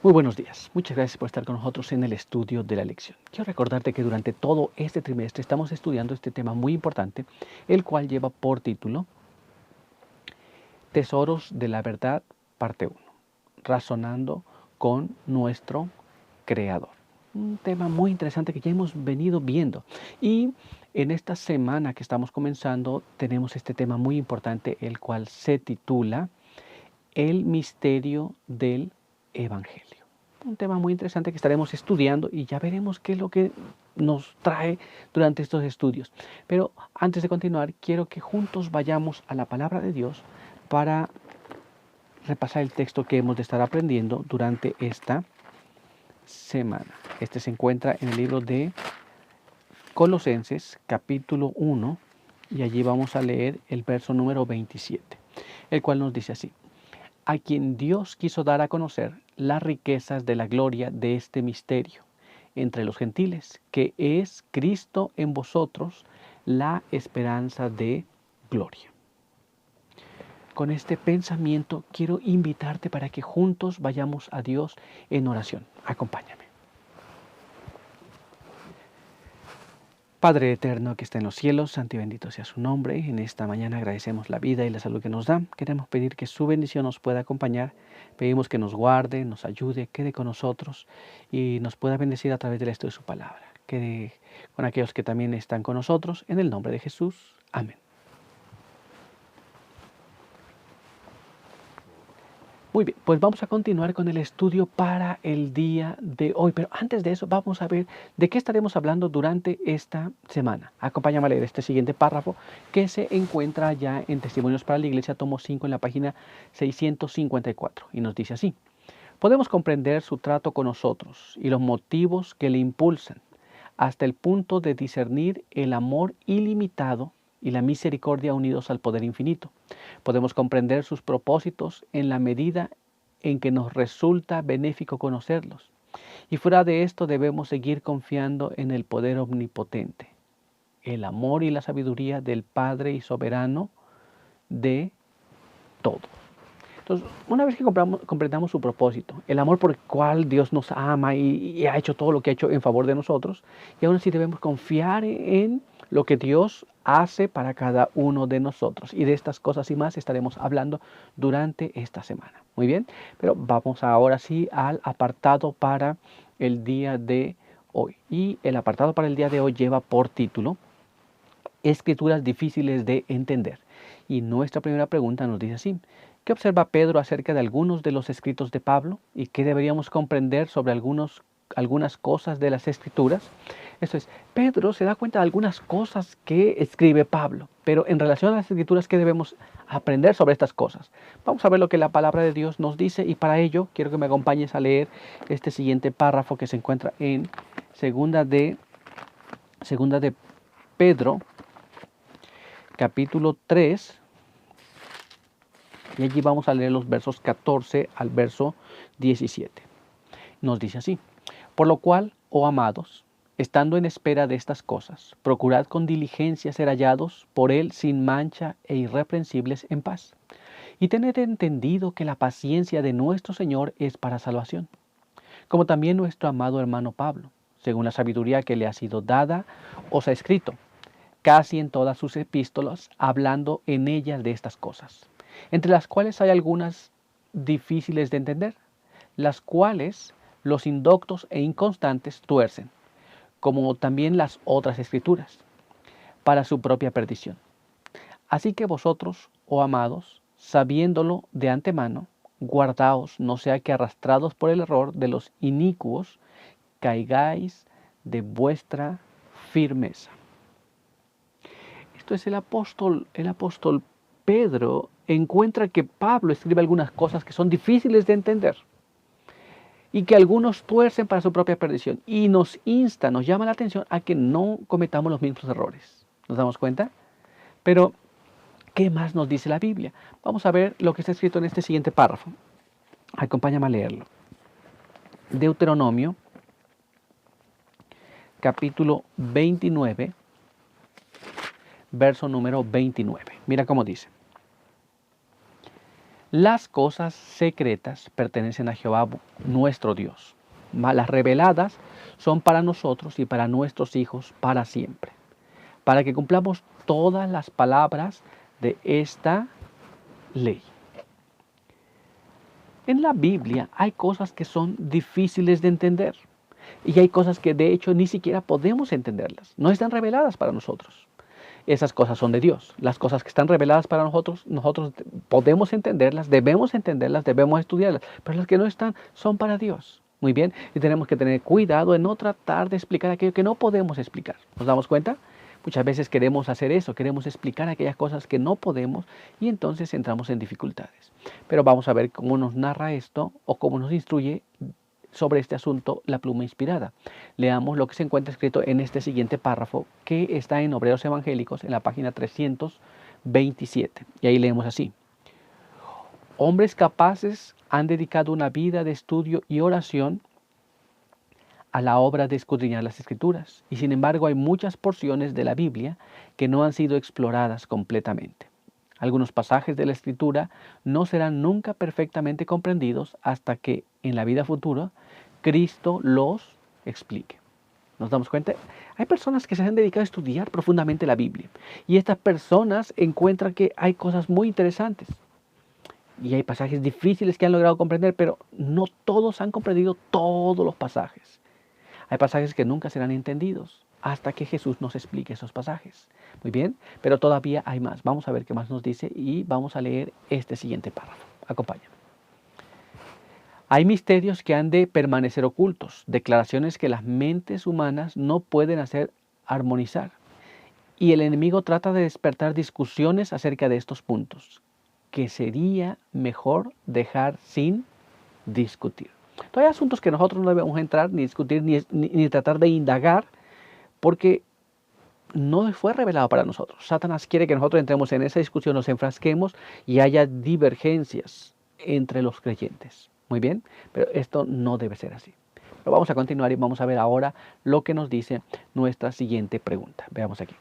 Muy buenos días. Muchas gracias por estar con nosotros en el estudio de la lección. Quiero recordarte que durante todo este trimestre estamos estudiando este tema muy importante, el cual lleva por título Tesoros de la Verdad, parte 1, razonando con nuestro Creador. Un tema muy interesante que ya hemos venido viendo. Y en esta semana que estamos comenzando tenemos este tema muy importante, el cual se titula El misterio del Evangelio. Un tema muy interesante que estaremos estudiando y ya veremos qué es lo que nos trae durante estos estudios. Pero antes de continuar, quiero que juntos vayamos a la palabra de Dios para repasar el texto que hemos de estar aprendiendo durante esta semana. Este se encuentra en el libro de Colosenses, capítulo 1, y allí vamos a leer el verso número 27, el cual nos dice así: a quien Dios quiso dar a conocer las riquezas de la gloria de este misterio entre los gentiles, que es Cristo en vosotros, la esperanza de gloria. Con este pensamiento quiero invitarte para que juntos vayamos a Dios en oración. Acompáñame. Padre eterno que está en los cielos, santo y bendito sea su nombre. En esta mañana agradecemos la vida y la salud que nos da. Queremos pedir que su bendición nos pueda acompañar. Pedimos que nos guarde, nos ayude, quede con nosotros y nos pueda bendecir a través del estudio de su palabra. Quede con aquellos que también están con nosotros. En el nombre de Jesús. Amén. Muy bien, pues vamos a continuar con el estudio para el día de hoy. Pero antes de eso, vamos a ver de qué estaremos hablando durante esta semana. Acompáñame a leer este siguiente párrafo que se encuentra ya en Testimonios para la Iglesia, tomo 5, en la página 654. Y nos dice así: podemos comprender su trato con nosotros y los motivos que le impulsan, hasta el punto de discernir el amor ilimitado y la misericordia unidos al poder infinito. Podemos comprender sus propósitos en la medida en que nos resulta benéfico conocerlos. Y fuera de esto debemos seguir confiando en el poder omnipotente, el amor y la sabiduría del Padre y soberano de todo. Entonces, una vez que comprendamos su propósito, el amor por el cual Dios nos ama y ha hecho todo lo que ha hecho en favor de nosotros, y aún así debemos confiar en lo que Dios hace para cada uno de nosotros. Y de estas cosas y más estaremos hablando durante esta semana. Muy bien, pero vamos ahora sí al apartado para el día de hoy. Y el apartado para el día de hoy lleva por título Escrituras difíciles de entender. Y nuestra primera pregunta nos dice así: ¿qué observa Pedro acerca de algunos de los escritos de Pablo y qué deberíamos comprender sobre algunas cosas de las Escrituras? Esto es, Pedro se da cuenta de algunas cosas que escribe Pablo, pero en relación a las Escrituras, ¿qué debemos aprender sobre estas cosas? Vamos a ver lo que la palabra de Dios nos dice, y para ello quiero que me acompañes a leer este siguiente párrafo que se encuentra en segunda de Pedro, capítulo 3, y allí vamos a leer los versos 14 al verso 17. Nos dice así: por lo cual, oh amados, estando en espera de estas cosas, procurad con diligencia ser hallados por Él sin mancha e irreprensibles en paz. Y tened entendido que la paciencia de nuestro Señor es para salvación, como también nuestro amado hermano Pablo, según la sabiduría que le ha sido dada, os ha escrito, casi en todas sus epístolas, hablando en ellas de estas cosas, entre las cuales hay algunas difíciles de entender, las cuales los indoctos e inconstantes tuercen, como también las otras escrituras, para su propia perdición. Así que vosotros, oh amados, sabiéndolo de antemano, guardaos, no sea que arrastrados por el error de los inicuos, caigáis de vuestra firmeza. Esto es el apóstol Pedro encuentra que Pablo escribe algunas cosas que son difíciles de entender y que algunos tuercen para su propia perdición, y nos insta, nos llama la atención a que no cometamos los mismos errores. ¿Nos damos cuenta? Pero, ¿qué más nos dice la Biblia? Vamos a ver lo que está escrito en este siguiente párrafo. Acompáñame a leerlo. Deuteronomio, capítulo 29, verso número 29. Mira cómo dice: Las cosas secretas pertenecen a Jehová nuestro Dios, mas las reveladas son para nosotros y para nuestros hijos para siempre, para que cumplamos todas las palabras de esta ley. En la Biblia hay cosas que son difíciles de entender y hay cosas que de hecho ni siquiera podemos entenderlas, no están reveladas para nosotros. Esas cosas son de Dios. Las cosas que están reveladas para nosotros, nosotros podemos entenderlas, debemos estudiarlas, pero las que no están son para Dios. Muy bien, y tenemos que tener cuidado en no tratar de explicar aquello que no podemos explicar. ¿Nos damos cuenta? Muchas veces queremos hacer eso, queremos explicar aquellas cosas que no podemos y entonces entramos en dificultades. Pero vamos a ver cómo nos narra esto o cómo nos instruye sobre este asunto la pluma inspirada. Leamos lo que se encuentra escrito en este siguiente párrafo que está en Obreros Evangélicos en la página 327. Y ahí leemos así. Hombres capaces han dedicado una vida de estudio y oración a la obra de escudriñar las Escrituras, y sin embargo hay muchas porciones de la Biblia que no han sido exploradas completamente. Algunos pasajes de la Escritura no serán nunca perfectamente comprendidos hasta que en la vida futura Cristo los explique. ¿Nos damos cuenta? Hay personas que se han dedicado a estudiar profundamente la Biblia y estas personas encuentran que hay cosas muy interesantes y hay pasajes difíciles que han logrado comprender, pero no todos han comprendido todos los pasajes. Hay pasajes que nunca serán entendidos hasta que Jesús nos explique esos pasajes. Muy bien, pero todavía hay más. Vamos a ver qué más nos dice y vamos a leer este siguiente párrafo. Acompáñame. Hay misterios que han de permanecer ocultos, declaraciones que las mentes humanas no pueden hacer armonizar. Y el enemigo trata de despertar discusiones acerca de estos puntos, que sería mejor dejar sin discutir. Entonces hay asuntos que nosotros no debemos entrar, ni discutir, ni tratar de indagar, porque no fue revelado para nosotros. Satanás quiere que nosotros entremos en esa discusión, nos enfrasquemos y haya divergencias entre los creyentes. Muy bien, pero esto no debe ser así. Pero vamos a continuar y vamos a ver ahora lo que nos dice nuestra siguiente pregunta. Veamos aquí.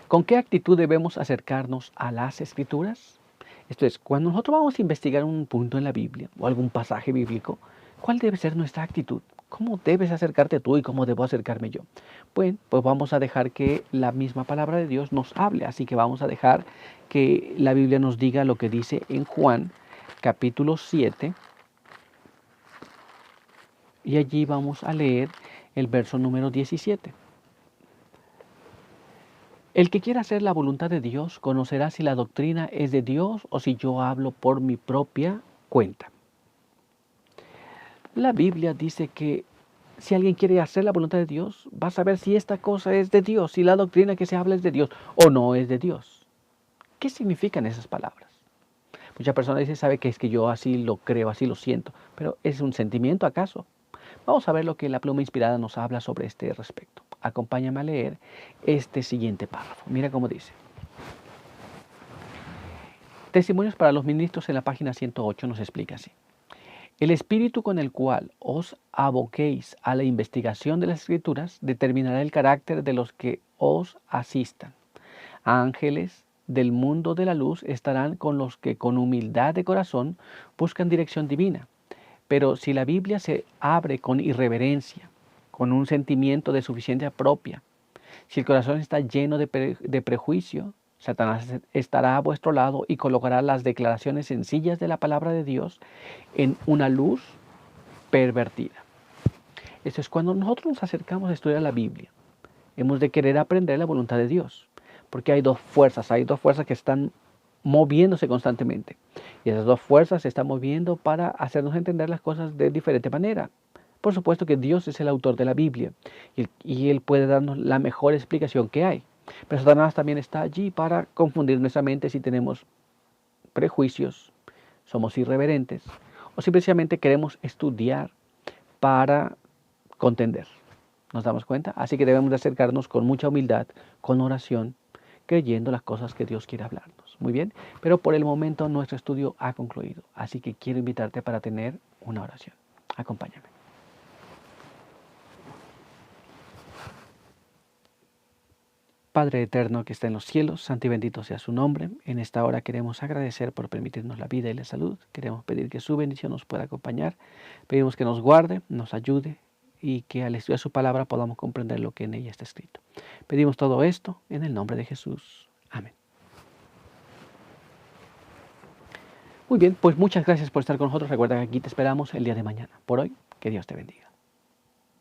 ¿Con qué actitud debemos acercarnos a las Escrituras? Esto es, cuando nosotros vamos a investigar un punto en la Biblia o algún pasaje bíblico, ¿cuál debe ser nuestra actitud? ¿Cómo debes acercarte tú y cómo debo acercarme yo? Bueno, pues vamos a dejar que la misma palabra de Dios nos hable. Así que vamos a dejar que la Biblia nos diga lo que dice en Juan capítulo 7. Y allí vamos a leer el verso número 17. El que quiera hacer la voluntad de Dios conocerá si la doctrina es de Dios o si yo hablo por mi propia cuenta. La Biblia dice que si alguien quiere hacer la voluntad de Dios, va a saber si esta cosa es de Dios, si la doctrina que se habla es de Dios o no es de Dios. ¿Qué significan esas palabras? Muchas personas dicen, sabe que es que yo así lo creo, así lo siento, pero ¿es un sentimiento acaso? Vamos a ver lo que la pluma inspirada nos habla sobre este respecto. Acompáñame a leer este siguiente párrafo. Mira cómo dice. Testimonios para los ministros en la página 108 nos explica así. El espíritu con el cual os aboquéis a la investigación de las Escrituras determinará el carácter de los que os asistan. Ángeles del mundo de la luz estarán con los que con humildad de corazón buscan dirección divina. Pero si la Biblia se abre con irreverencia, con un sentimiento de suficiencia propia, si el corazón está lleno de prejuicio, Satanás estará a vuestro lado y colocará las declaraciones sencillas de la palabra de Dios en una luz pervertida. Esto es cuando nosotros nos acercamos a estudiar la Biblia. Hemos de querer aprender la voluntad de Dios, porque hay dos fuerzas que están moviéndose constantemente. Y esas dos fuerzas se están moviendo para hacernos entender las cosas de diferente manera. Por supuesto que Dios es el autor de la Biblia y Él puede darnos la mejor explicación que hay. Pero Satanás también está allí para confundir nuestra mente si tenemos prejuicios, somos irreverentes o simplemente queremos estudiar para contender. ¿Nos damos cuenta? Así que debemos de acercarnos con mucha humildad, con oración, creyendo las cosas que Dios quiere hablarnos. Muy bien, pero por el momento nuestro estudio ha concluido. Así que quiero invitarte para tener una oración. Acompáñame. Padre eterno que está en los cielos, santo y bendito sea su nombre. En esta hora queremos agradecer por permitirnos la vida y la salud. Queremos pedir que su bendición nos pueda acompañar. Pedimos que nos guarde, nos ayude y que al estudiar su palabra podamos comprender lo que en ella está escrito. Pedimos todo esto en el nombre de Jesús. Amén. Muy bien, pues muchas gracias por estar con nosotros. Recuerda que aquí te esperamos el día de mañana. Por hoy, que Dios te bendiga.